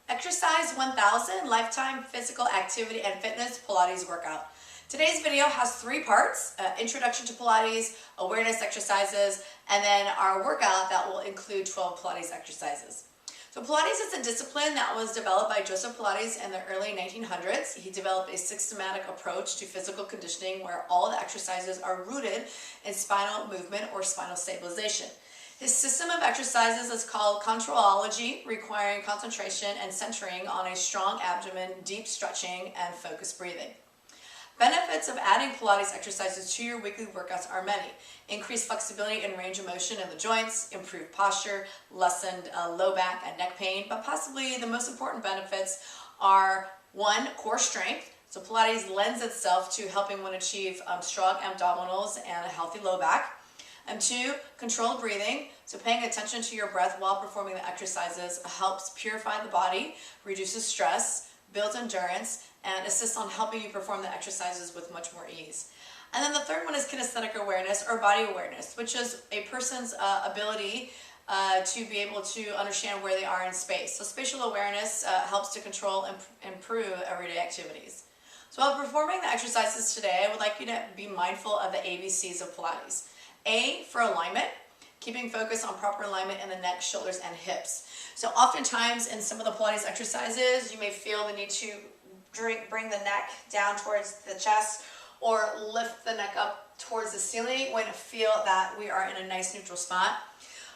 Exercise 1000 Lifetime Physical Activity and Fitness Pilates Workout. Today's video has three parts: introduction to Pilates, awareness exercises, and then our workout that will include 12 Pilates exercises. So Pilates is a discipline that was developed by Joseph Pilates in the early 1900s. He developed a systematic approach to physical conditioning where all the exercises are rooted in spinal movement or spinal stabilization. His system of exercises is called controlology, requiring concentration and centering on a strong abdomen, deep stretching, and focused breathing. Benefits of adding Pilates exercises to your weekly workouts are many. Increased flexibility and range of motion in the joints, improved posture, lessened low back and neck pain, but possibly the most important benefits are: 1, core strength. So Pilates lends itself to helping one achieve strong abdominals and a healthy low back. And 2, controlled breathing. So paying attention to your breath while performing the exercises helps purify the body, reduces stress, builds endurance, and assists on helping you perform the exercises with much more ease. And then the third one is kinesthetic awareness or body awareness, which is a person's ability to be able to understand where they are in space. So spatial awareness helps to control and improve everyday activities. So while performing the exercises today, I would like you to be mindful of the ABCs of Pilates. A, for alignment, keeping focus on proper alignment in the neck, shoulders, and hips. So oftentimes in some of the Pilates exercises, you may feel the need to bring the neck down towards the chest or lift the neck up towards the ceiling when you feel that we are in a nice neutral spot.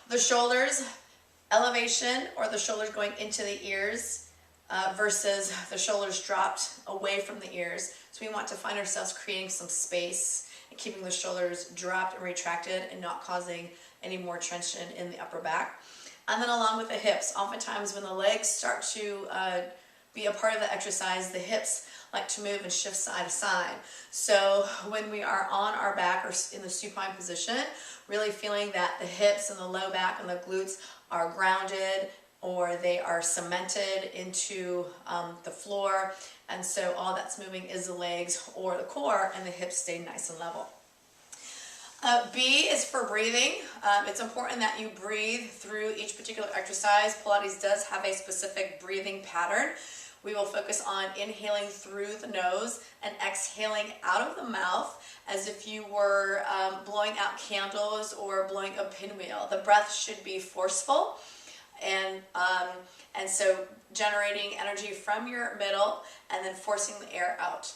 The shoulders, elevation, or the shoulders going into the ears versus the shoulders dropped away from the ears. So we want to find ourselves creating some space and keeping the shoulders dropped and retracted and not causing any more tension in the upper back. And then along with the hips, oftentimes when the legs start to be a part of the exercise, the hips like to move and shift side to side. So when we are on our back or in the supine position, really feeling that the hips and the low back and the glutes are grounded or they are cemented into the floor. And so all that's moving is the legs or the core, and the hips stay nice and level. B is for breathing. It's important that you breathe through each particular exercise. Pilates does have a specific breathing pattern. We will focus on inhaling through the nose and exhaling out of the mouth as if you were blowing out candles or blowing a pinwheel. The breath should be forceful and so generating energy from your middle and then forcing the air out.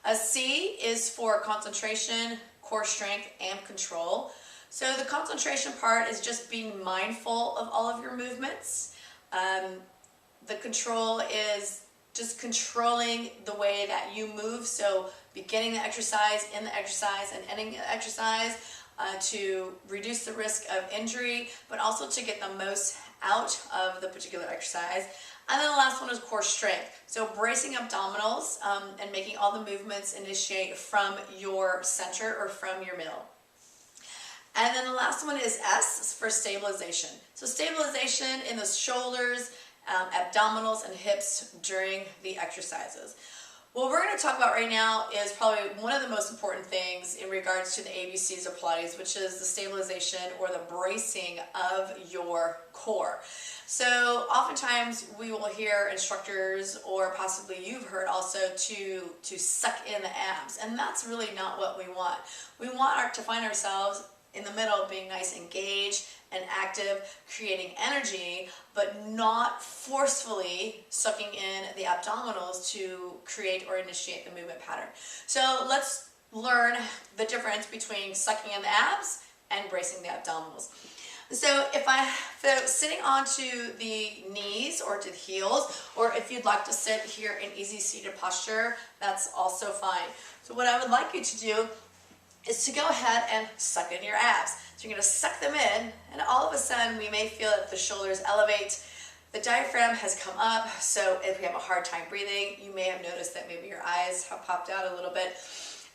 A C is for concentration, core strength, and control. So the concentration part is just being mindful of all of your movements. The control is just controlling the way that you move. So beginning the exercise, in the exercise, and ending the exercise to reduce the risk of injury, but also to get the most out of the particular exercise. And then the last one is core strength. So bracing abdominals and making all the movements initiate from your center or from your middle. And then the last one is S for stabilization. So stabilization in the shoulders, abdominals, and hips during the exercises. What we're going to talk about right now is probably one of the most important things in regards to the ABCs of Pilates, which is the stabilization or the bracing of your core. So oftentimes we will hear instructors, or possibly you've heard also, to suck in the abs, and that's really not what we want. We want to find ourselves in the middle, being nice, engaged and active, creating energy, but not forcefully sucking in the abdominals to create or initiate the movement pattern. So let's learn the difference between sucking in the abs and bracing the abdominals. So sitting onto the knees or to the heels, or if you'd like to sit here in easy seated posture, that's also fine. So what I would like you to do is to go ahead and suck in your abs. So you're going to suck them in, and all of a sudden we may feel that the shoulders elevate, the diaphragm has come up, so if we have a hard time breathing, you may have noticed that maybe your eyes have popped out a little bit.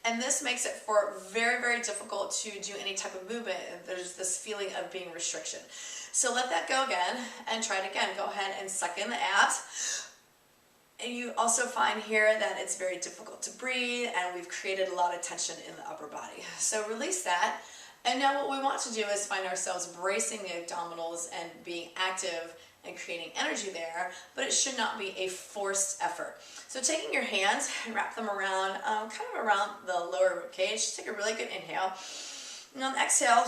And this makes it very, very difficult to do any type of movement. There's this feeling of being restriction. So let that go again and try it again. Go ahead and suck in the abs. And you also find here that it's very difficult to breathe, and we've created a lot of tension in the upper body. So release that. And now what we want to do is find ourselves bracing the abdominals and being active and creating energy there, but it should not be a forced effort. So taking your hands and wrap them around, kind of around the lower rib cage. Just take a really good inhale. And on the exhale,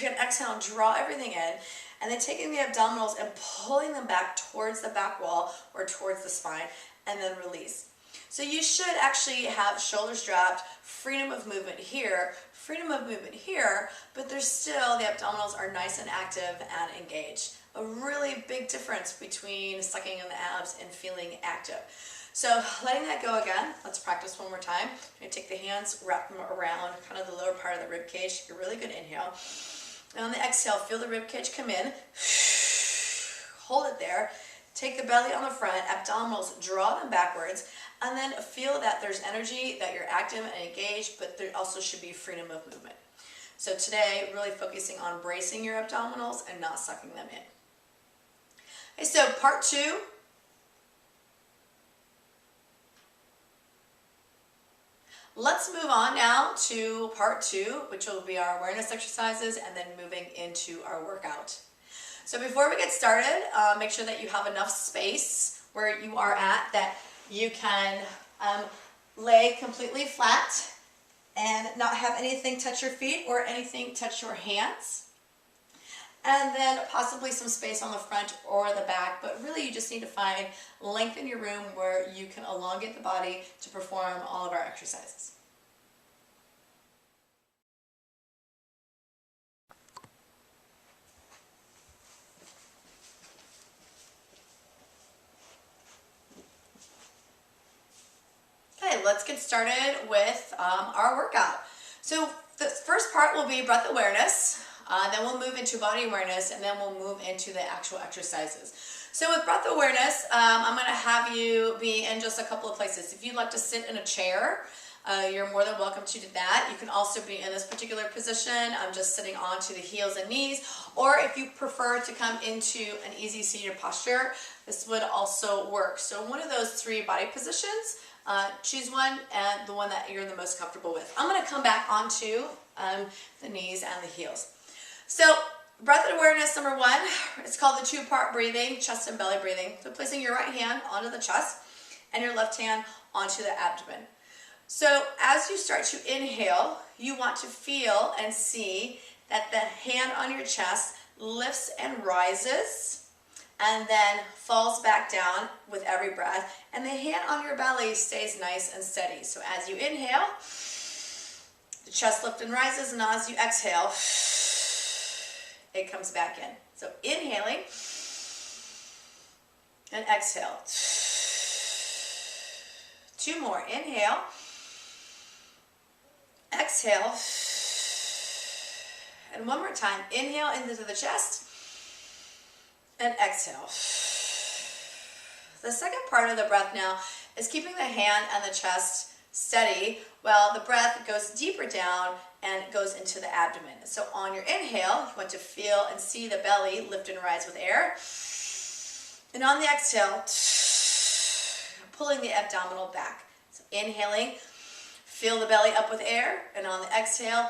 you're gonna exhale and draw everything in, and then taking the abdominals and pulling them back towards the back wall or towards the spine, and then release. So you should actually have shoulders dropped, freedom of movement here, but there's still, the abdominals are nice and active and engaged. A really big difference between sucking in the abs and feeling active. So letting that go again, let's practice one more time. You're gonna take the hands, wrap them around kind of the lower part of the rib cage. Take a really good inhale. And on the exhale, feel the rib cage come in. Hold it there. Take the belly on the front, abdominals, draw them backwards, and then feel that there's energy, that you're active and engaged, but there also should be freedom of movement. So today, really focusing on bracing your abdominals and not sucking them in. Okay, so part 2. Let's move on now to part 2, which will be our awareness exercises and then moving into our workout. So before we get started, make sure that you have enough space where you are at, that you can lay completely flat and not have anything touch your feet or anything touch your hands. And then possibly some space on the front or the back, but really you just need to find length in your room where you can elongate the body to perform all of our exercises. Okay, let's get started with our workout. So the first part will be breath awareness. Then we'll move into body awareness, and then we'll move into the actual exercises. So with breath awareness, I'm going to have you be in just a couple of places. If you'd like to sit in a chair, you're more than welcome to do that. You can also be in this particular position, just sitting onto the heels and knees, or if you prefer to come into an easy seated posture, this would also work. So one of those 3 body positions, choose one and the one that you're the most comfortable with. I'm going to come back onto the knees and the heels. So breath awareness number 1, it's called the 2-part breathing, chest and belly breathing. So placing your right hand onto the chest and your left hand onto the abdomen. So as you start to inhale, you want to feel and see that the hand on your chest lifts and rises and then falls back down with every breath, and the hand on your belly stays nice and steady. So as you inhale, the chest lifts and rises, and as you exhale, it comes back in. So inhaling and exhale. 2 more. Inhale, exhale, and one more time. Inhale into the chest and exhale. The second part of the breath now is keeping the hand and the chest steady while the breath goes deeper down and goes into the abdomen. So on your inhale, you want to feel and see the belly lift and rise with air. And on the exhale, pulling the abdominal back. So inhaling, feel the belly up with air, and on the exhale,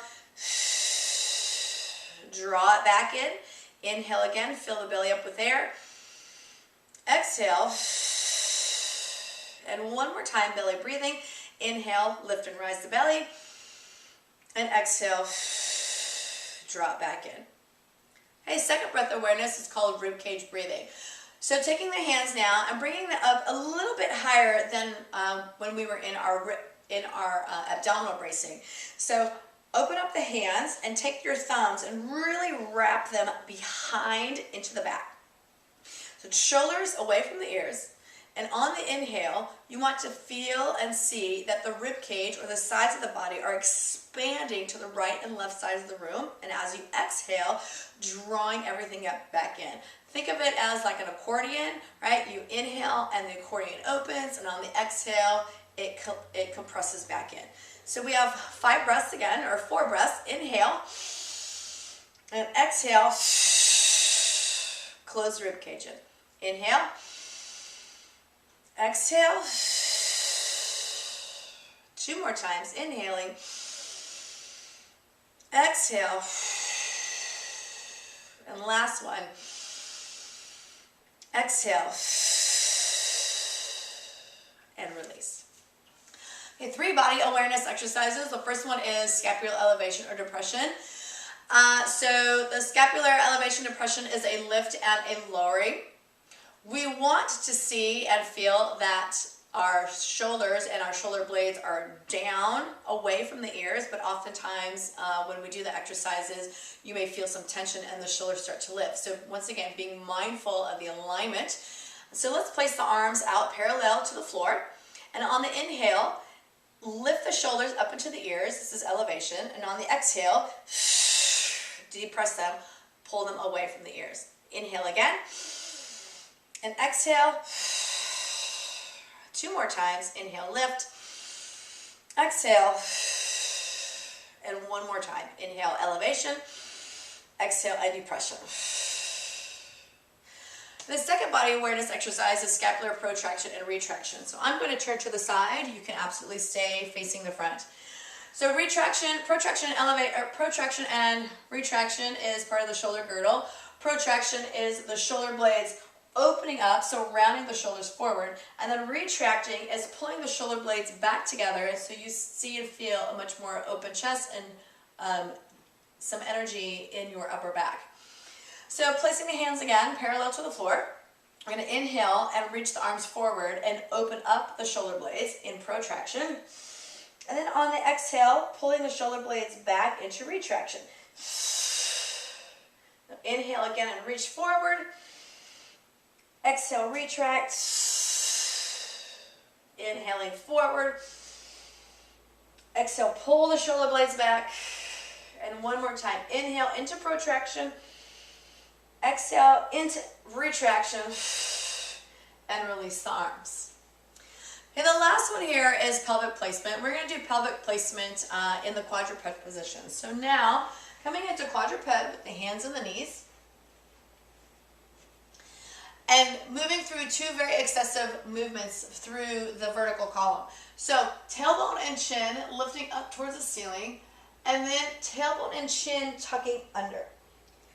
draw it back in. Inhale again, fill the belly up with air. Exhale, and one more time, belly breathing. Inhale, lift and rise the belly, and exhale, draw it back in. Okay, second breath awareness is called rib cage breathing. So taking the hands now and bringing them up a little bit higher than when we were in our abdominal bracing. So open up the hands and take your thumbs and really wrap them behind into the back. So shoulders away from the ears. And on the inhale, you want to feel and see that the rib cage or the sides of the body are expanding to the right and left sides of the room. And as you exhale, drawing everything up back in. Think of it as like an accordion, right? You inhale and the accordion opens, and on the exhale, it compresses back in. So we have 5 breaths again, or 4 breaths. Inhale and exhale. Close the rib cage in. Inhale. Exhale. 2 more times. Inhaling. Exhale. And last one. Exhale. And release. Okay, 3 body awareness exercises. The first one is scapular elevation or depression. So the scapular elevation depression is a lift and a lowering. We want to see and feel that our shoulders and our shoulder blades are down away from the ears, but oftentimes when we do the exercises, you may feel some tension and the shoulders start to lift. So once again, being mindful of the alignment. So let's place the arms out parallel to the floor. And on the inhale, lift the shoulders up into the ears. This is elevation. And on the exhale, depress them, pull them away from the ears. Inhale again. And exhale. 2 more times. Inhale, lift. Exhale. And 1 more time. Inhale, elevation. Exhale, and depression. The second body awareness exercise is scapular protraction and retraction. So I'm going to turn to the side. You can absolutely stay facing the front. So protraction and retraction is part of the shoulder girdle. Protraction is the shoulder blades opening up, so rounding the shoulders forward. And then retracting is pulling the shoulder blades back together so you see and feel a much more open chest and some energy in your upper back. So placing the hands again parallel to the floor, we're going to inhale and reach the arms forward and open up the shoulder blades in protraction. And then on the exhale, pulling the shoulder blades back into retraction. Now inhale again and reach forward. Exhale, retract. Inhaling forward. Exhale, pull the shoulder blades back. And 1 more time. Inhale into protraction. Exhale into retraction. And release the arms. Okay, the last one here is pelvic placement. We're going to do pelvic placement in the quadruped position. So now, coming into quadruped with the hands and the knees. And moving through 2 very excessive movements through the vertical column. So tailbone and chin lifting up towards the ceiling, and then tailbone and chin tucking under.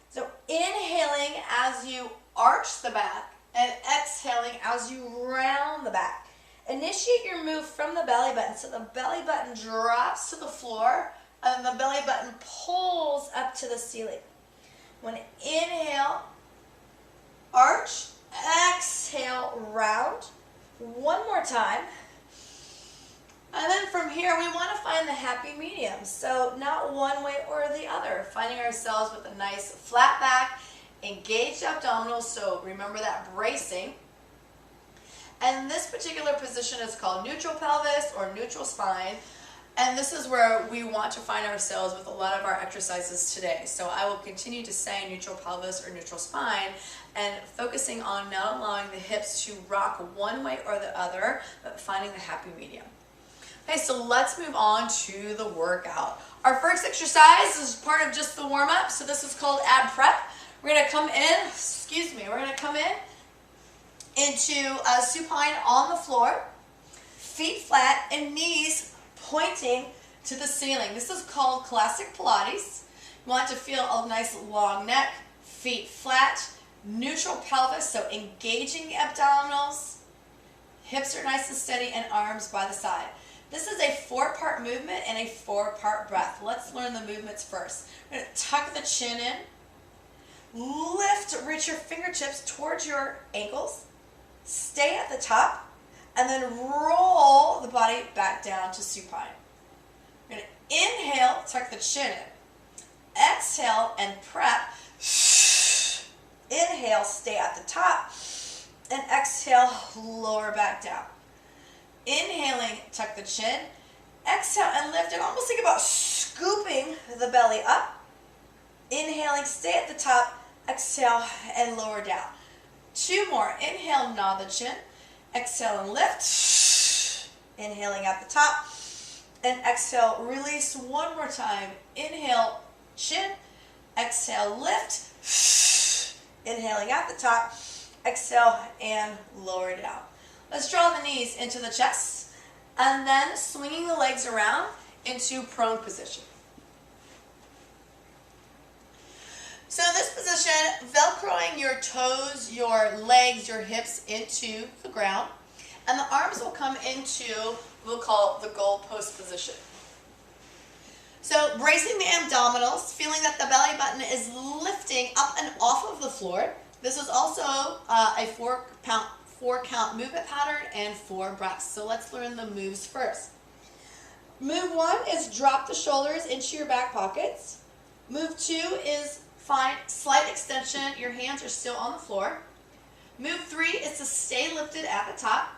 So inhaling as you arch the back, and exhaling as you round the back. Initiate your move from the belly button, so the belly button drops to the floor, and the belly button pulls up to the ceiling. When inhale, arch, exhale, round. 1 more time. And then from here, we want to find the happy medium. So not one way or the other. Finding ourselves with a nice flat back, engaged abdominals. So remember that bracing. And this particular position is called neutral pelvis or neutral spine. And this is where we want to find ourselves with a lot of our exercises today. So I will continue to say neutral pelvis or neutral spine and focusing on not allowing the hips to rock one way or the other, but finding the happy medium. Okay, so let's move on to the workout. Our first exercise is part of just the warm-up. So this is called ab prep. We're going to come in, into supine on the floor, feet flat and knees pointing to the ceiling. This is called classic Pilates. You want to feel a nice long neck, feet flat, neutral pelvis, so engaging the abdominals, hips are nice and steady, and arms by the side. This is a 4-part movement and a 4-part breath. Let's learn the movements first. We're going to tuck the chin in, lift, reach your fingertips towards your ankles, stay at the top, and then roll the body back down to supine. We're going to inhale, tuck the chin in. Exhale and prep. Inhale, stay at the top. And exhale, lower back down. Inhaling, tuck the chin. Exhale and lift, and almost think about scooping the belly up. Inhaling, stay at the top. Exhale and lower down. 2 more. Inhale, nod the chin. Exhale and lift. Inhaling at the top. And exhale, release 1 more time. Inhale, chin. Exhale, lift. Inhaling at the top. Exhale and lower down. Let's draw the knees into the chest. And then swinging the legs around into prone position. So in this position, velcroing your toes, your legs, your hips into the ground, and the arms will come into what we'll call the goalpost position. So bracing the abdominals, feeling that the belly button is lifting up and off of the floor. This is also a 4-count movement pattern and 4 breaths. So let's learn the moves first. Move 1 is drop the shoulders into your back pockets. Move 2 is find slight extension. Your hands are still on the floor. Move 3 is to stay lifted at the top.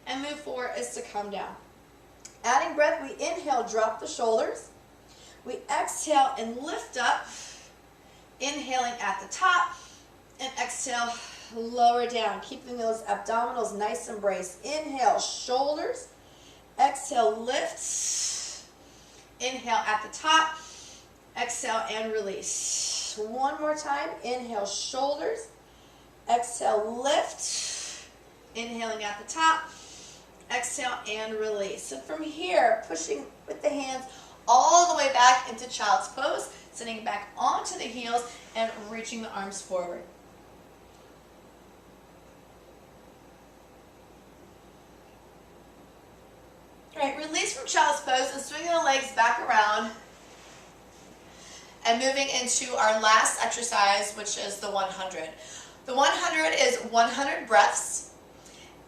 And move 4 is to come down. Adding breath, we inhale, drop the shoulders. We exhale and lift up. Inhaling at the top. And exhale, lower down. Keeping those abdominals nice and braced. Inhale, shoulders. Exhale, lift. Inhale at the top. Exhale and release. One more time. Inhale, shoulders. Exhale, lift. Inhaling at the top. Exhale and release. So from here, pushing with the hands all the way back into child's pose, sitting back onto the heels and reaching the arms forward. All right, release from child's pose and swinging the legs back around and moving into our last exercise, which is the 100. The 100 is 100 breaths.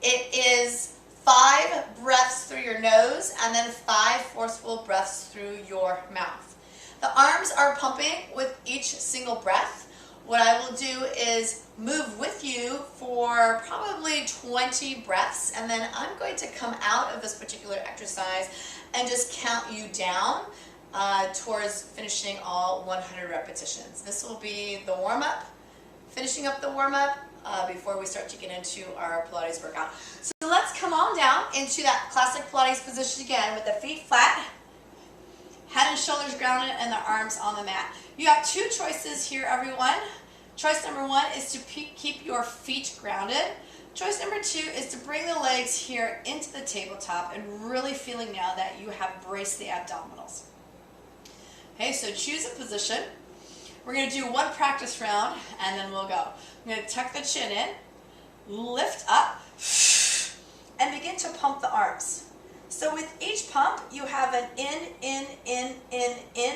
It is 5 breaths through your nose and then 5 forceful breaths through your mouth. The arms are pumping with each single breath. What I will do is move with you for probably 20 breaths, and then I'm going to come out of this particular exercise and just count you down towards finishing all 100 repetitions. This will be the warm-up, finishing up the warm-up before we start to get into our Pilates workout. So let's come on down into that classic Pilates position again with the feet flat, head and shoulders grounded, and the arms on the mat. You have 2 choices here, everyone. Choice number 1 is to keep your feet grounded. Choice number 2 is to bring the legs here into the tabletop and really feeling now that you have braced the abdominals. Okay, so choose a position. We're going to do 1 practice round and then we'll go. I'm going to tuck the chin in, lift up, and begin to pump the arms. So with each pump, you have an in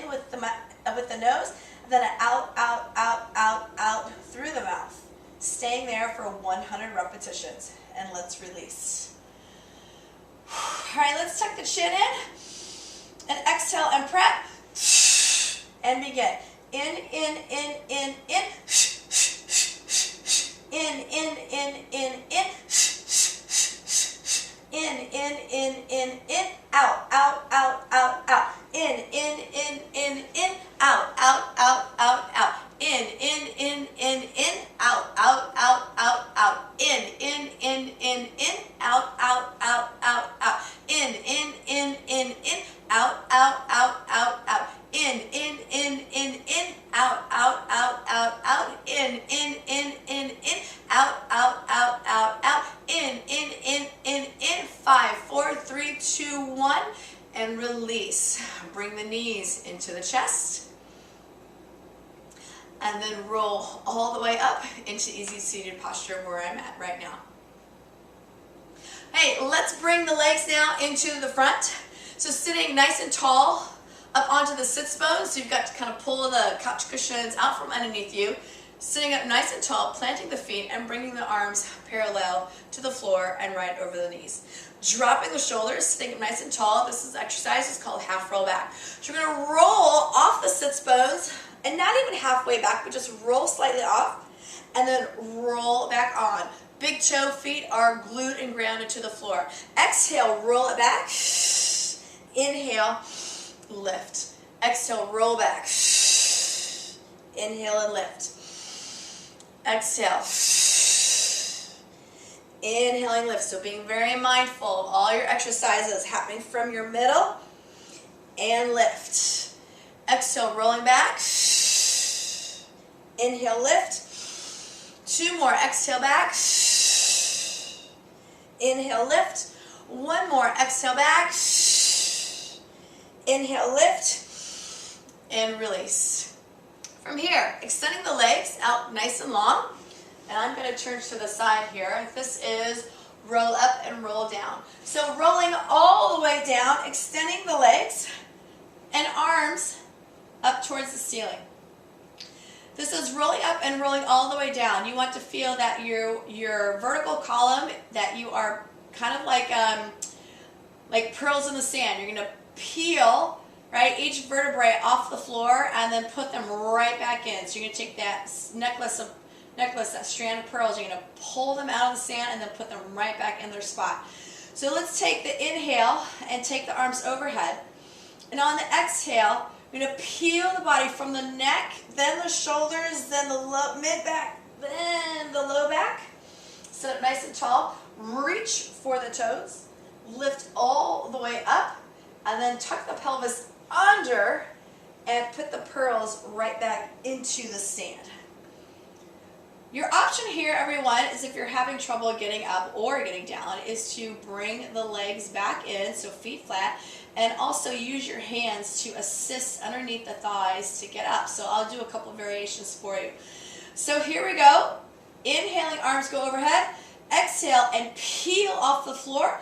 with the nose, and then an out through the mouth. Staying there for 100 repetitions, and let's release. All right, let's tuck the chin in, and exhale and prep, and begin. In, out, in, out, out, in, out, out, in, out, out, in, out, out, in, out, in, 5, 4, 3, 2, 1, and release. Bring the knees into the chest, and then roll all the way up into easy seated posture where I'm at right now. Hey, let's bring the legs now into the front. So sitting nice and tall up onto the sits bones, so you've got to kind of pull the couch cushions out from underneath you. Sitting up nice and tall, planting the feet and bringing the arms parallel to the floor and right over the knees. Dropping the shoulders, sitting up nice and tall. This exercise is called half roll back. So we're going to roll off the sits bones, and not even halfway back, but just roll slightly off, and then roll back on. Big toe feet are glued and grounded to the floor. Exhale, roll it back. Inhale, lift. Exhale, roll back. Inhale and lift. Exhale. Inhaling, lift. So being very mindful of all your exercises happening from your middle and lift. Exhale, rolling back. Inhale, lift. 2 more. Exhale, back. Inhale, lift. 1 more. Exhale, back. Inhale, lift. And release. From here, extending the legs out nice and long. And I'm going to turn to the side here. This is roll up and roll down. So rolling all the way down, extending the legs and arms up towards the ceiling. This is rolling up and rolling all the way down. You want to feel that your vertical column, that you are kind of like pearls in the sand. You're going to peel, right, each vertebrae off the floor and then put them right back in. So you're going to take that necklace, that strand of pearls, you're going to pull them out of the sand and then put them right back in their spot. So let's take the inhale and take the arms overhead. And on the exhale, you're going to peel the body from the neck, then the shoulders, then the mid-back, then the low back. Sit up nice and tall. Reach for the toes. Lift all the way up. And then tuck the pelvis under and put the pearls right back into the sand. Your option here, everyone, is if you're having trouble getting up or getting down, is to bring the legs back in, so feet flat, and also use your hands to assist underneath the thighs to get up. So I'll do a couple of variations for you. So here we go. Inhaling, arms go overhead. Exhale and peel off the floor.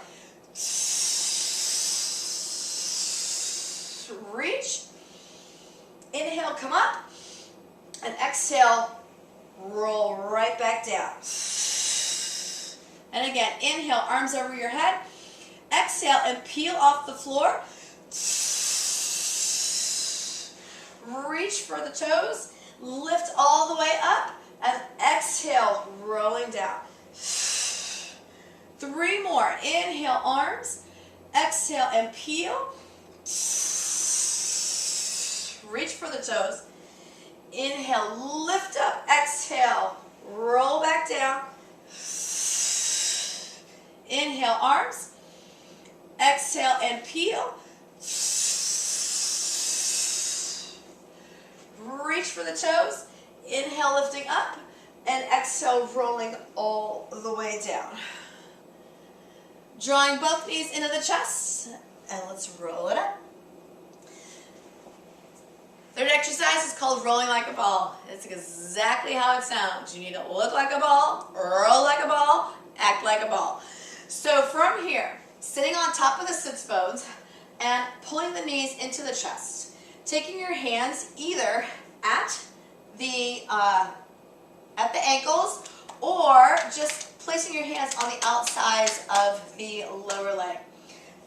Reach. Inhale, come up. And exhale, roll right back down. And again, inhale, arms over your head. Exhale and peel off the floor. Reach for the toes. Lift all the way up. And exhale, rolling down. 3 more. Inhale, arms. Exhale and peel. Reach for the toes. Inhale, lift up. Exhale, roll back down. Inhale, arms. Exhale and peel. Reach for the toes. Inhale, lifting up. And exhale, rolling all the way down. Drawing both knees into the chest. And let's roll it up. Third exercise is called rolling like a ball. It's exactly how it sounds. You need to look like a ball, roll like a ball, act like a ball. So from here, sitting on top of the sits bones and pulling the knees into the chest. Taking your hands either at the ankles or just placing your hands on the outsides of the lower leg.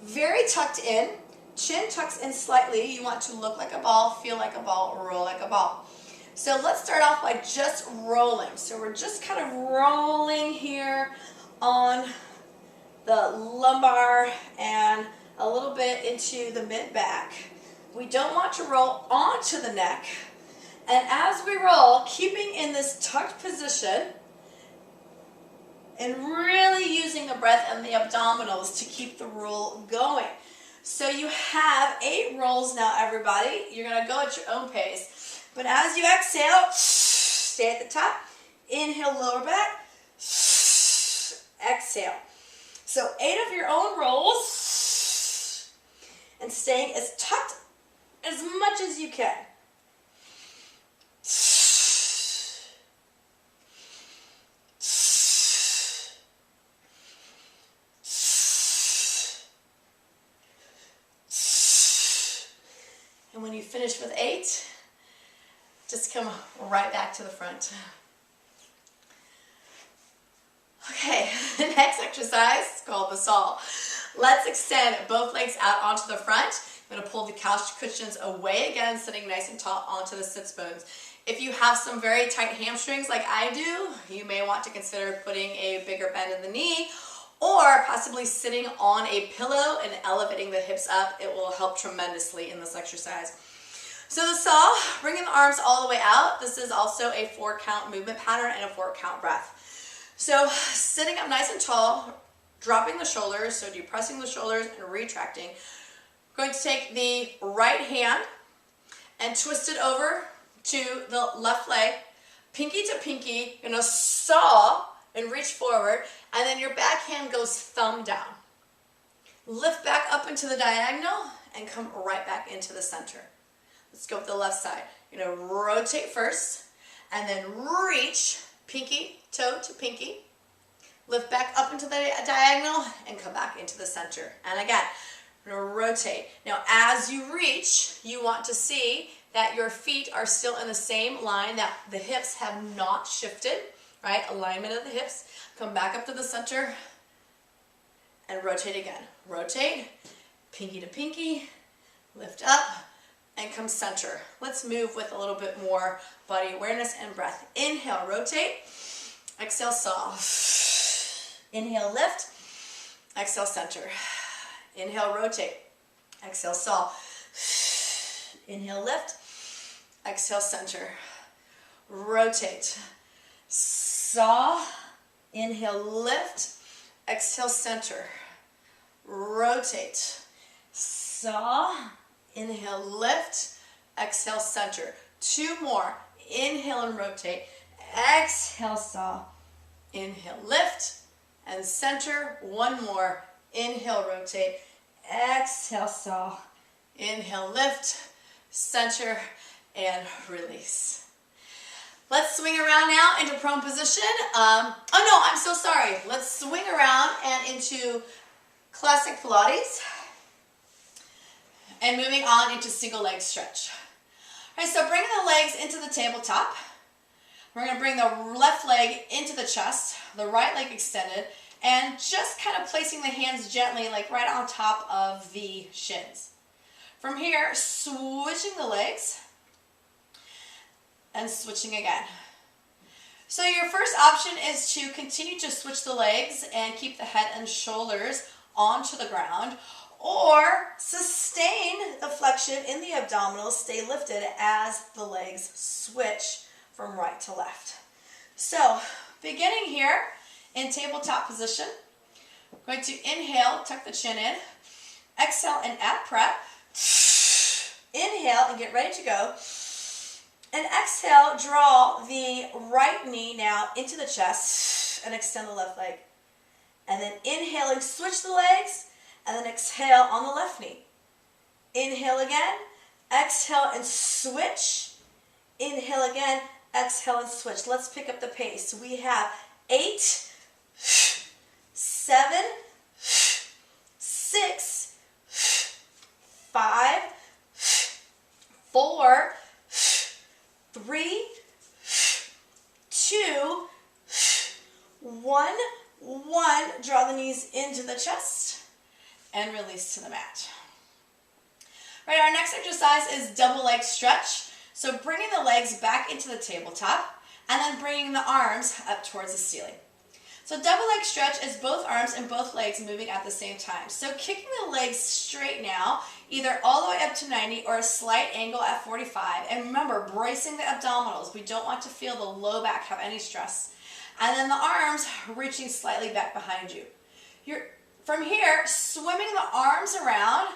Very tucked in. Chin tucks in slightly. You want to look like a ball, feel like a ball, roll like a ball. So let's start off by just rolling. So we're just kind of rolling here on the lumbar and a little bit into the mid-back. We don't want to roll onto the neck. And as we roll, keeping in this tucked position and really using the breath and the abdominals to keep the roll going. So you have 8 rolls now, everybody. You're going to go at your own pace. But as you exhale, stay at the top. Inhale, lower back. Exhale. So 8 of your own rolls. And staying as tucked as much as you can. And when you finish with 8, just come right back to the front. Okay, the next exercise is called the saw. Let's extend both legs out onto the front. I'm going to pull the couch cushions away again, sitting nice and tall onto the sits bones. If you have some very tight hamstrings like I do, you may want to consider putting a bigger bend in the knee or possibly sitting on a pillow and elevating the hips up. It will help tremendously in this exercise. So the saw, bringing the arms all the way out. This is also a 4-count movement pattern and a 4-count breath. So sitting up nice and tall, dropping the shoulders, so depressing the shoulders and retracting. We're going to take the right hand and twist it over to the left leg, pinky to pinky. You're going to saw and reach forward, and then your back hand goes thumb down. Lift back up into the diagonal and come right back into the center. Let's go with the left side. You're gonna rotate first, and then reach pinky toe to pinky. Lift back up into the diagonal and come back into the center. And again, we're gonna rotate. Now, as you reach, you want to see that your feet are still in the same line, that the hips have not shifted, right? Alignment of the hips. Come back up to the center and rotate again. Rotate, pinky to pinky, lift up, and come center. Let's move with a little bit more body awareness and breath. Inhale, rotate. Exhale, saw. Inhale, lift. Exhale, center. Inhale, rotate. Exhale, saw. Inhale, lift. Exhale, center. Rotate. Saw. Inhale, lift. Exhale, center. Rotate. Saw. Inhale, lift. Exhale, center. Two more. Inhale and rotate. Exhale, saw. Inhale, lift and center. One more. Inhale, rotate. Exhale, saw. Inhale, lift, center, and release. Let's swing around now into prone position. Oh no, I'm so sorry. Let's swing around and into classic Pilates. And moving on into single leg stretch. All right, so bringing the legs into the tabletop. We're going to bring the left leg into the chest, the right leg extended, and just kind of placing the hands gently, like right on top of the shins. From here, switching the legs and switching again. So your first option is to continue to switch the legs and keep the head and shoulders onto the ground, or sustain the flexion in the abdominals, stay lifted as the legs switch from right to left. So, beginning here in tabletop position, I'm going to inhale, tuck the chin in, exhale and ab prep, inhale and get ready to go, and exhale, draw the right knee now into the chest and extend the left leg. And then inhaling, switch the legs, and then exhale on the left knee. Inhale again, exhale and switch, inhale again, exhale and switch. Let's pick up the pace. We have 8, 7, 6, 5, 4, 3, 2, 1. Draw the knees into the chest and release to the mat. Right, our next exercise is double leg stretch. So bringing the legs back into the tabletop and then bringing the arms up towards the ceiling. So double leg stretch is both arms and both legs moving at the same time. So kicking the legs straight now, either all the way up to 90 or a slight angle at 45. And remember, bracing the abdominals. We don't want to feel the low back have any stress. And then the arms reaching slightly back behind you. From here, swimming the arms around,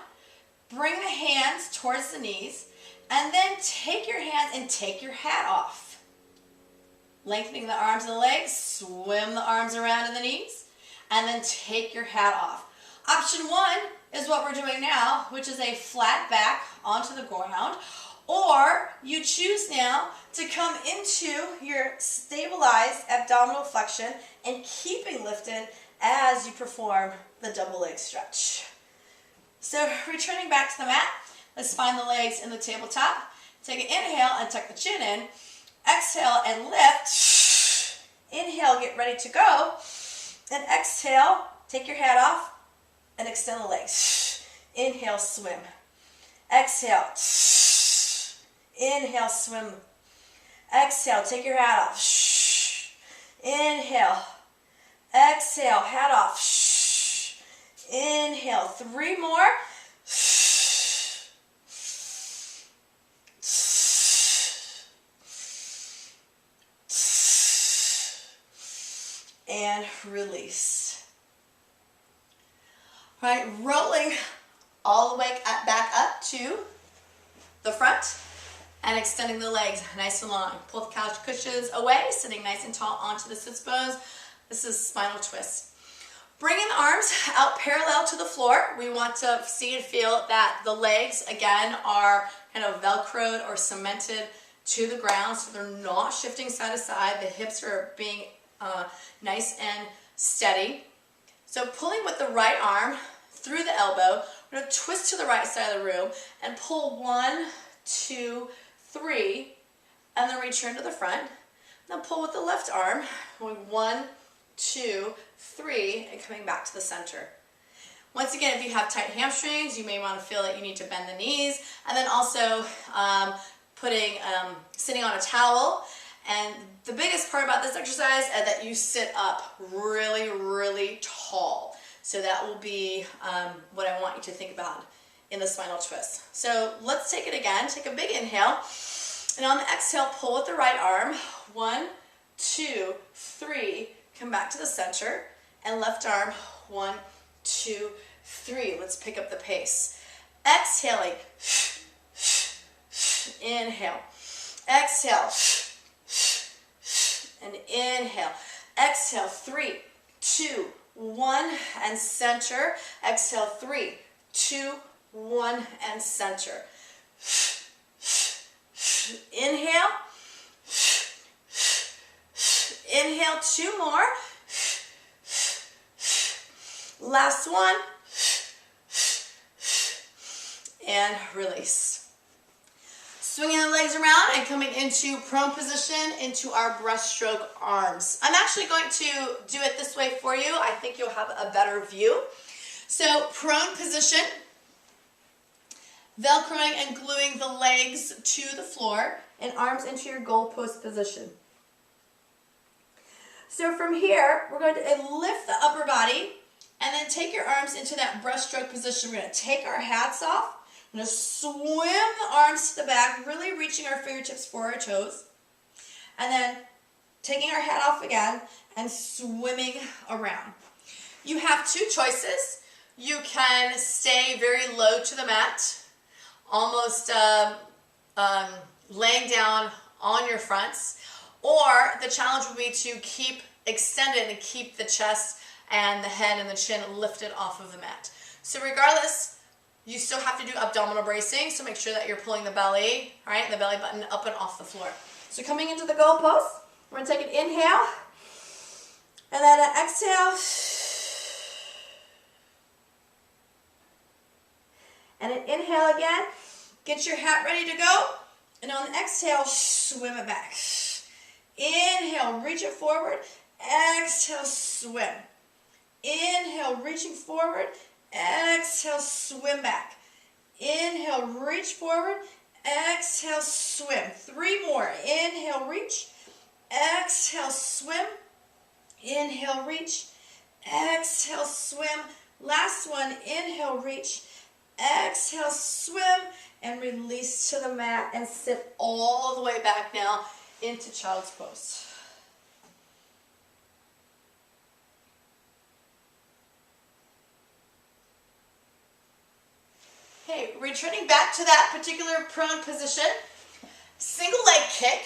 bring the hands towards the knees, and then take your hands and take your hat off. Lengthening the arms and the legs, swim the arms around to the knees, and then take your hat off. Option 1 is what we're doing now, which is a flat back onto the ground, or you choose now to come into your stabilized abdominal flexion and keeping lifted as you perform the double leg stretch. So returning back to the mat, let's find the legs in the tabletop. Take an inhale and tuck the chin in. Exhale and lift. Inhale, get ready to go. And exhale, take your hat off and extend the legs. Inhale, swim. Exhale. Inhale, swim. Exhale, take your hat off. Inhale. Exhale, hat off. Inhale, 3 more. And release. All right, rolling all the way back up to the front and extending the legs nice and long. Pull the couch cushions away, sitting nice and tall onto the sits bones. This is spinal twist. Bringing the arms out parallel to the floor. We want to see and feel that the legs, again, are kind of velcroed or cemented to the ground, so they're not shifting side to side. The hips are being nice and steady. So pulling with the right arm through the elbow, we're going to twist to the right side of the room and pull 1, 2, 3, and then return to the front. Now pull with the left arm, going 1, 2, 3, and coming back to the center. Once again, if you have tight hamstrings, you may want to feel that you need to bend the knees, and then also sitting on a towel. And the biggest part about this exercise is that you sit up really, really tall. So that will be what I want you to think about in the spinal twist. So let's take it again. Take a big inhale, and on the exhale, pull with the right arm. 1, 2, 3. Come back to the center, and left arm. 1, 2, 3. Let's pick up the pace. Exhaling. Inhale. Exhale. And inhale. Exhale. 3, 2, 1, and center. Exhale. 3, 2, 1, and center. Inhale. Inhale. 2 more. Last one. And release. Swinging the legs around and coming into prone position into our breaststroke arms. I'm actually going to do it this way for you. I think you'll have a better view. So prone position, velcroing and gluing the legs to the floor and arms into your goalpost position. So from here, we're going to lift the upper body and then take your arms into that breaststroke position. We're going to take our hats off. I'm going to swim the arms to the back, really reaching our fingertips for our toes. And then taking our hat off again and swimming around. You have 2 choices. You can stay very low to the mat, almost laying down on your fronts. Or the challenge would be to keep extended and keep the chest and the head and the chin lifted off of the mat. So regardless, you still have to do abdominal bracing, so make sure that you're pulling the belly, right, and the belly button up and off the floor. So coming into the goalpost, we're going to take an inhale, and then an exhale, and an inhale again. Get your hat ready to go, and on the exhale, swim it back. Inhale, reach it forward, exhale, swim. Inhale, reaching forward, exhale, swim back. Inhale, reach forward, exhale, swim. 3 more. Inhale, reach, exhale, swim. Inhale, reach, exhale, swim. Last one. Inhale, reach, exhale, swim, and release to the mat and sit all the way back now into child's pose. Okay, returning back to that particular prone position, single leg kick,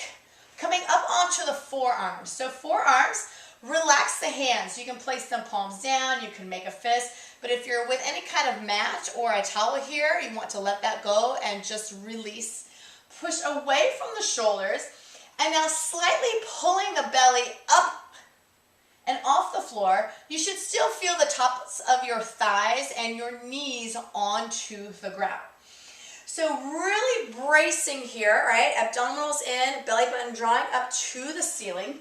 coming up onto the forearms. So forearms, relax the hands. You can place them palms down, you can make a fist, but if you're with any kind of mat or a towel here, you want to let that go and just release. Push away from the shoulders, and now slightly pulling the belly up and off the floor. You should still feel the tops of your thighs and your knees onto the ground. So really bracing here, right? Abdominals in, belly button drawing up to the ceiling.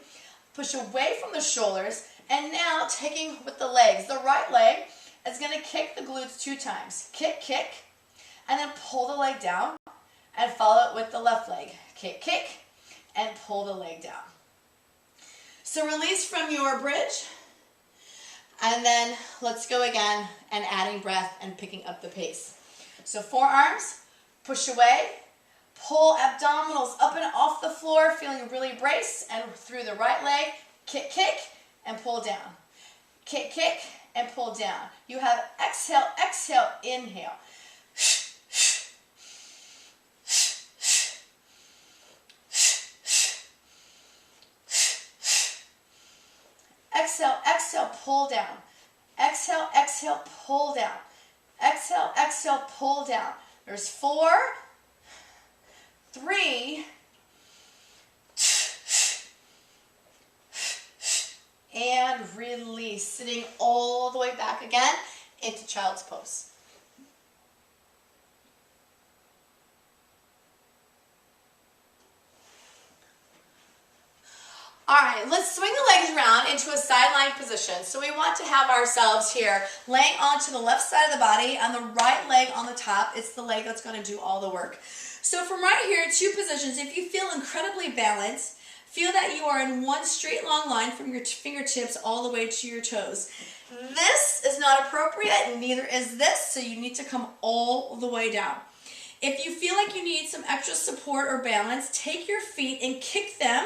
Push away from the shoulders, and now taking with the legs. The right leg is going to kick the glutes 2 times. Kick, kick, and then pull the leg down, and follow it with the left leg. Kick, kick, and pull the leg down. So release from your bridge, and then let's go again and adding breath and picking up the pace. So forearms, push away, pull abdominals up and off the floor, feeling really braced, and through the right leg, kick, kick, and pull down. Kick, kick, and pull down. You have exhale, exhale, inhale. Exhale, exhale, pull down. Exhale, exhale, pull down. Exhale, exhale, pull down. There's 4, 3, and release. Sitting all the way back again into child's pose. All right, let's swing the legs around into a sideline position. So we want to have ourselves here laying onto the left side of the body and the right leg on the top. It's the leg that's going to do all the work. So from right here, 2 positions, if you feel incredibly balanced, feel that you are in one straight long line from your fingertips all the way to your toes. This is not appropriate, neither is this, so you need to come all the way down. If you feel like you need some extra support or balance, take your feet and kick them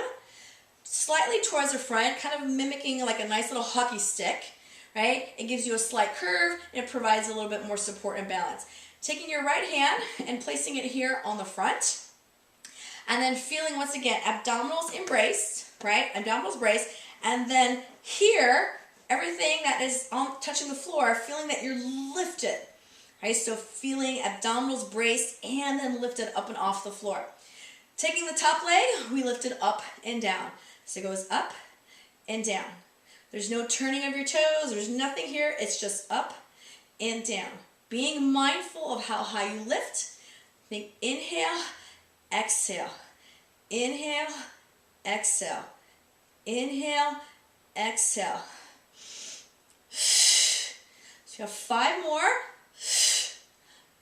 slightly towards the front, kind of mimicking like a nice little hockey stick, right? It gives you a slight curve and it provides a little bit more support and balance. Taking your right hand and placing it here on the front, and then feeling once again abdominals embraced, right? Abdominals braced, and then here, everything that is touching the floor, feeling that you're lifted, right? So feeling abdominals braced and then lifted up and off the floor. Taking the top leg, we lift it up and down. So it goes up and down. There's no turning of your toes. There's nothing here. It's just up and down. Being mindful of how high you lift. Think inhale, exhale. Inhale, exhale. Inhale, exhale. So you have 5 more.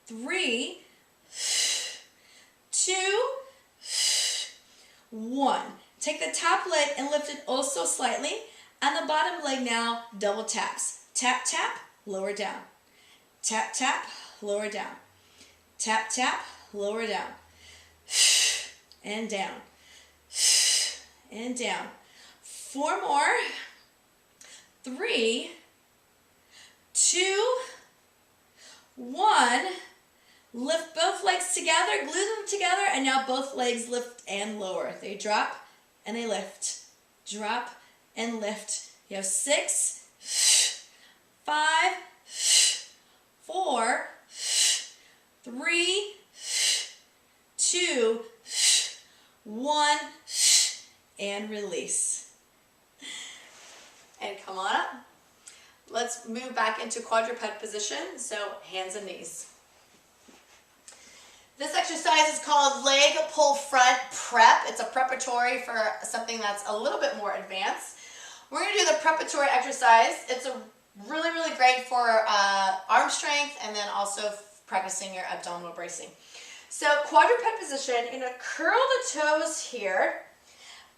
3, 2, 1. Take the top leg and lift it also slightly, and the bottom leg now double taps. Tap, tap, lower down. Tap, tap, lower down. Tap, tap, lower down. And down. And down. 4 more. 3, 2, 1. Lift both legs together, glue them together, and now both legs lift and lower. They drop and they lift. Drop and lift. You have 6, 5, 4, 3, 2, 1, and release. And come on up. Let's move back into quadruped position, so hands and knees. This exercise is called leg pull front prep. It's a preparatory for something that's a little bit more advanced. We're going to do the preparatory exercise. It's really, really great for arm strength and then also practicing your abdominal bracing. So quadruped position, you're going to curl the toes here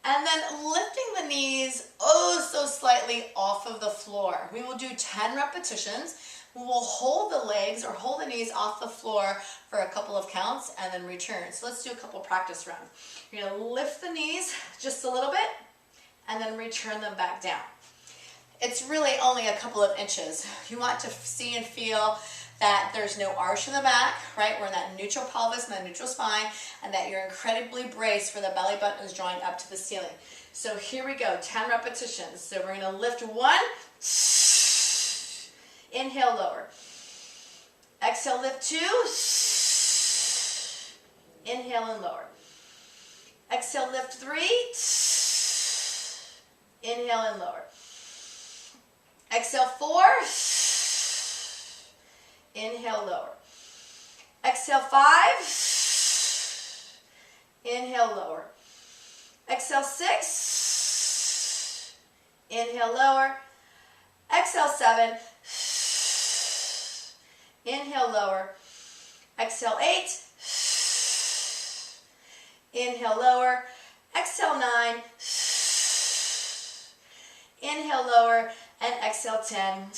and then lifting the knees oh so slightly off of the floor. We will do 10 repetitions. We will hold the legs or hold the knees off the floor for a couple of counts and then return. So let's do a couple practice rounds. You're going to lift the knees just a little bit and then return them back down. It's really only a couple of inches. You want to see and feel that there's no arch in the back, right? We're in that neutral pelvis and that neutral spine, and that you're incredibly braced where the belly button is drawing up to the ceiling. So here we go, 10 repetitions. So we're going to lift 1, inhale, lower. Exhale, lift 2, inhale and lower. Exhale, lift 3, inhale and lower. Exhale, 4, inhale, lower. Exhale, 5, inhale, lower. Exhale, 6, inhale, lower. Exhale, 7, inhale, lower. Exhale, 8, inhale, lower. Exhale, 9, inhale, lower. And exhale, 10.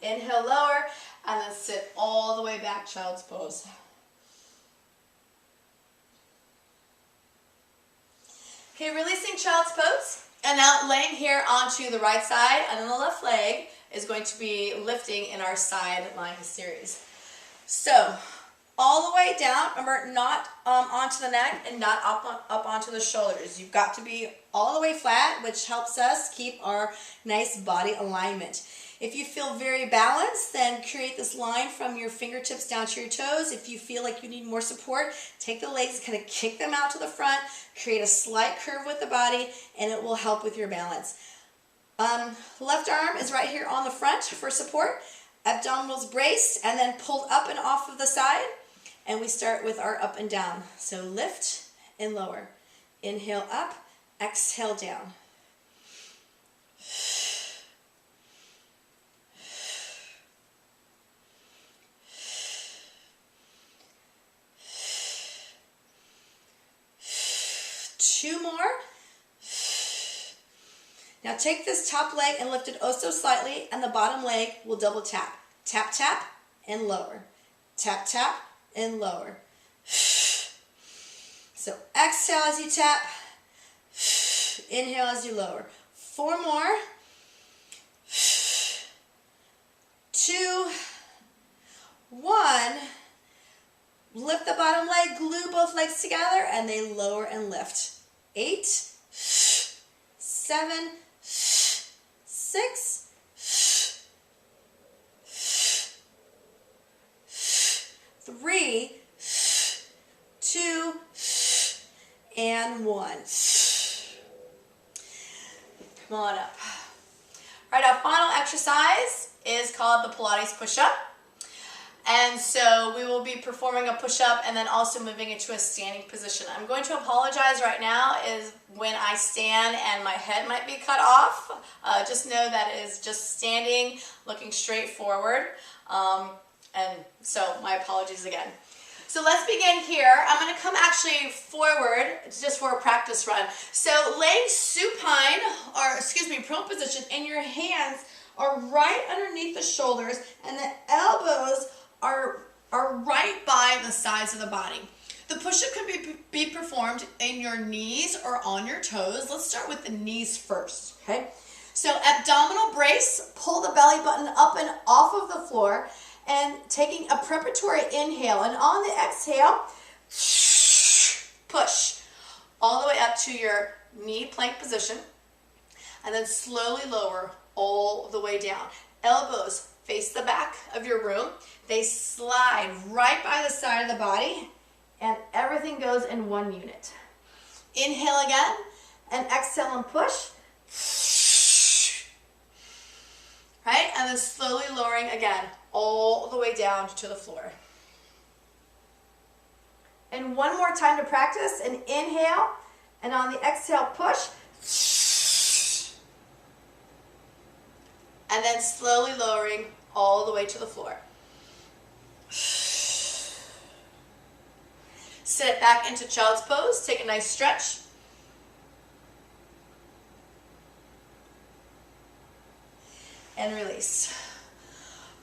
Inhale, lower, and then sit all the way back, child's pose. Okay, releasing child's pose, and now laying here onto the right side, and then the left leg is going to be lifting in our side lying series. So, all the way down, remember, not onto the neck and not up onto the shoulders. You've got to be all the way flat, which helps us keep our nice body alignment. If you feel very balanced, then create this line from your fingertips down to your toes. If you feel like you need more support, take the legs, kind of kick them out to the front, create a slight curve with the body, and it will help with your balance. Left arm is right here on the front for support. Abdominals braced and then pulled up and off of the side. And we start with our up and down. So lift and lower. Inhale up, exhale down. Two more. Now take this top leg and lift it oh so slightly, and the bottom leg will double tap. Tap, tap, and lower. Tap, tap, and lower. So exhale as you tap. Inhale as you lower. Four more. Two. One. Lift the bottom leg, glue both legs together, and they lower and lift. 8, 7, 6, 3, 2, and 1. Come on up. All right, our final exercise is called the Pilates push-up. And so we will be performing a push-up and then also moving into a standing position. I'm going to apologize right now is when I stand and my head might be cut off. Just know that it is just standing, looking straight forward. And so my apologies again. So let's begin here. I'm going to come actually forward just for a practice run. So laying supine, or excuse me, prone position, and your hands are right underneath the shoulders and the elbows are right by the sides of the body. The push-up can be performed in your knees or on your toes. Let's start with the knees first, okay? So abdominal brace, pull the belly button up and off of the floor, and taking a preparatory inhale. And on the exhale, push all the way up to your knee plank position, and then slowly lower all the way down. Elbows face the back of your room. They slide right by the side of the body, and everything goes in one unit. Inhale again, and exhale and push. Right, and then slowly lowering again, all the way down to the floor. And one more time to practice, an inhale, and on the exhale, push. And then slowly lowering all the way to the floor. Sit back into child's pose. Take a nice stretch. And release.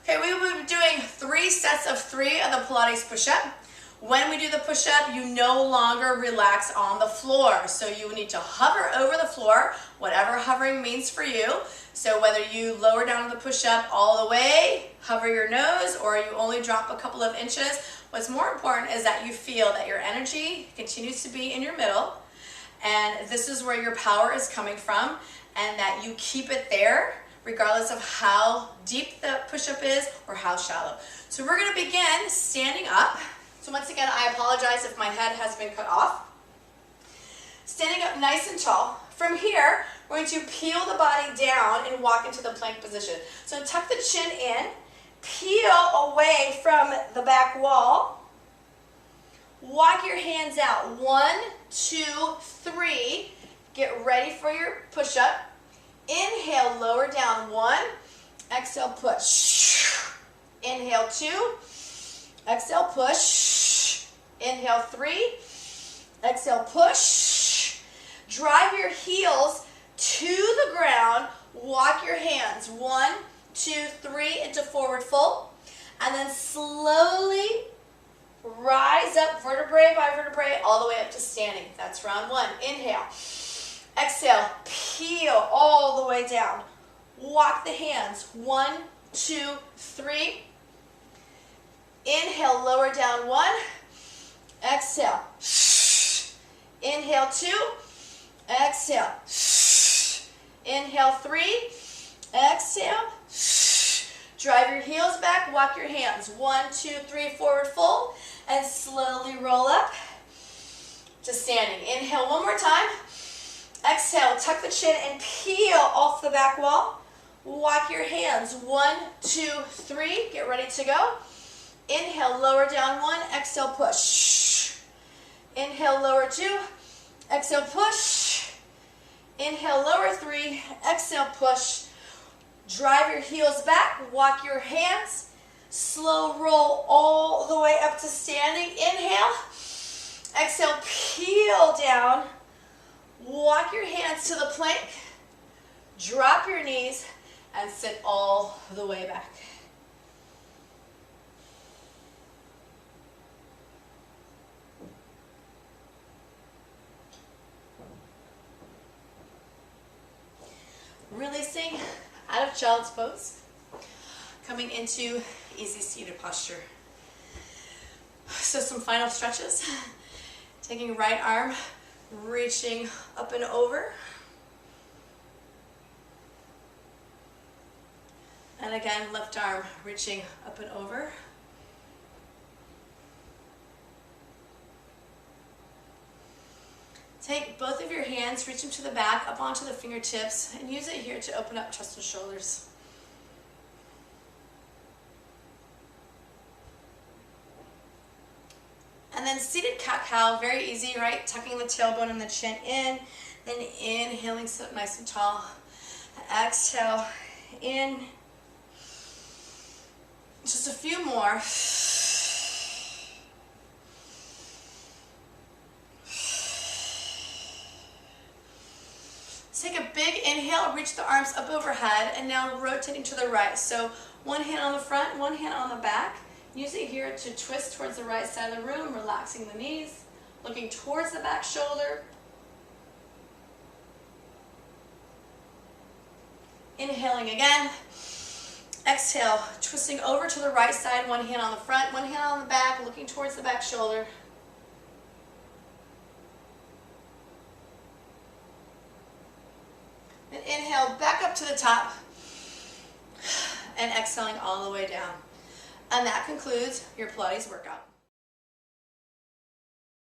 Okay, we will be doing 3 sets of 3 of the Pilates push-up. When we do the push-up, you no longer relax on the floor. So you need to hover over the floor, whatever hovering means for you. So whether you lower down to the push-up all the way, hover your nose, or you only drop a couple of inches, what's more important is that you feel that your energy continues to be in your middle, and this is where your power is coming from, and that you keep it there regardless of how deep the push-up is or how shallow. So we're going to begin standing up. So once again, I apologize if my head has been cut off. Standing up nice and tall. From here, we're going to peel the body down and walk into the plank position. So tuck the chin in, peel away from the back wall, walk your hands out. 1, 2, 3. Get ready for your push-up. Inhale, lower down. 1. Exhale, push. Inhale, 2. Exhale, push. Inhale, 3. Exhale, push. Drive your heels to the ground. Walk your hands. 1, 2, 3 into forward fold. And then slowly rise up vertebrae by vertebrae all the way up to standing. That's round 1. Inhale. Exhale. Peel all the way down. Walk the hands. 1, 2, 3. Inhale, lower down. 1. Exhale. Inhale, 2. exhale. Inhale, 3, exhale. Drive your heels back, walk your hands. 1, 2, 3, forward fold, and slowly roll up to standing. Inhale one more time. Exhale, tuck the chin and peel off the back wall. Walk your hands. 1, 2, 3, get ready to go. Inhale, lower down 1, exhale, push. Inhale, lower 2, exhale, push. Inhale, lower 3, exhale, push. Drive your heels back, walk your hands, slow roll all the way up to standing. Inhale, exhale, peel down, walk your hands to the plank, drop your knees, and sit all the way back. Releasing out of child's pose, coming into easy seated posture. So some final stretches. Taking right arm, reaching up and over. And again, left arm reaching up and over. Take both of your hands, reach them to the back, up onto the fingertips, and use it here to open up chest and shoulders. And then seated cat-cow, very easy, right? Tucking the tailbone and the chin in, then inhaling, sit up nice and tall. Exhale, in. Just a few more. Take a big inhale, reach the arms up overhead, and now rotating to the right. So one hand on the front, one hand on the back. Use it here to twist towards the right side of the room, relaxing the knees, looking towards the back shoulder. Inhaling again. Exhale, twisting over to the right side, one hand on the front, one hand on the back, looking towards the back shoulder. And inhale back up to the top and exhaling all the way down. And that concludes your Pilates workout.